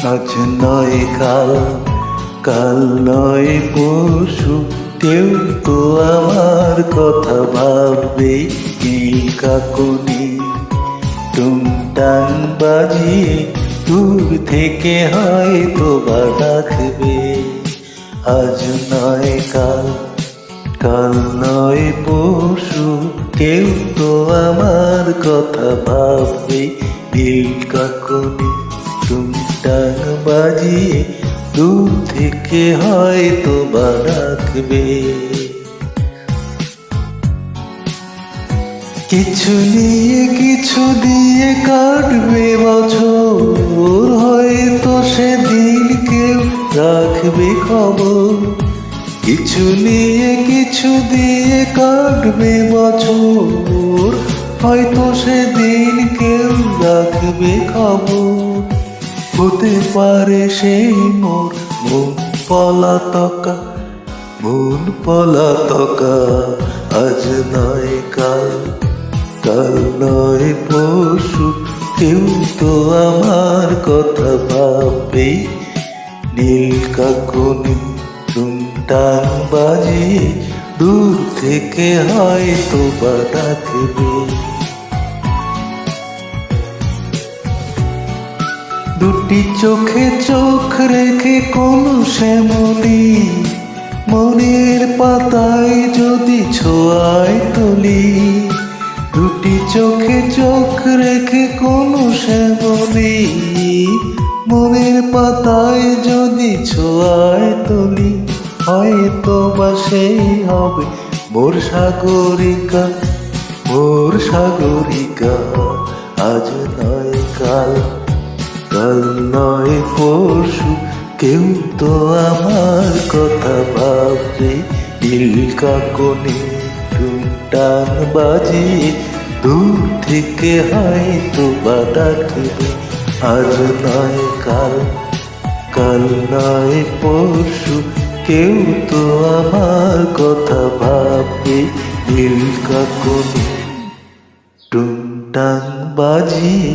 আজ নয় কাল, কাল নয় পরশু, কেউ তো আমার কথা ভাববে। নীল কাকনি টুংটাং বাজিয়ে দূর থেকে হয়তো বা ডাকবে। আজ নয় কাল, কাল নয় পরশু, কেউ তো আমার কথা ভাববে। নীল কাকনি টুংটাং বাজিয়ে দূর থেকে হয়তো বা ডাকবে। কিছু নিয়ে কিছু দিয়ে কাটবে বছর, হয়তো সেদিন কেউ রাখবে খবর। কিছু নিয়ে কিছু দিয়ে কাটবে বছর, হয়তো সেদিন কেউ রাখবে খবর। হতে পারে সেই মোর মন পলাতকা, মন পলাতকা। আজ নয় কাল, কাল নয় পরশু, কেউ তো আমার কথা ভাববে। নীল কাকনি টুংটাং বাজিয়ে দূর থেকে হয়তো বা ডাকবে। দুটি চোখে চোখ রেখে কোন শ্যামলি মনের পাতায় যদি ছোঁয়ায় তুলি। দুটি চোখে চোখ রেখে কোন শ্যামলি মনের পাতায় যদি ছোঁয়ায় তুলি, হয়তো বা সেই হবে মোর সাগরিকা, মোর সাগরিকা। আজ নয় কাল, কাল নয় পরশু, কেউ তো আমার কথা ভাববে। নীল কাকনি টুংটাং বাজিয়ে দূর থেকে হয়তো বা ডাকবে। আজ নয় কাল, কাল নয় পরশু, কেউ তো আমার কথা ভাববে। নীল কাকনি টুংটাং বাজিয়ে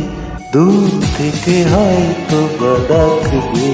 দূর থেকে হয়তো বা ডাকবে।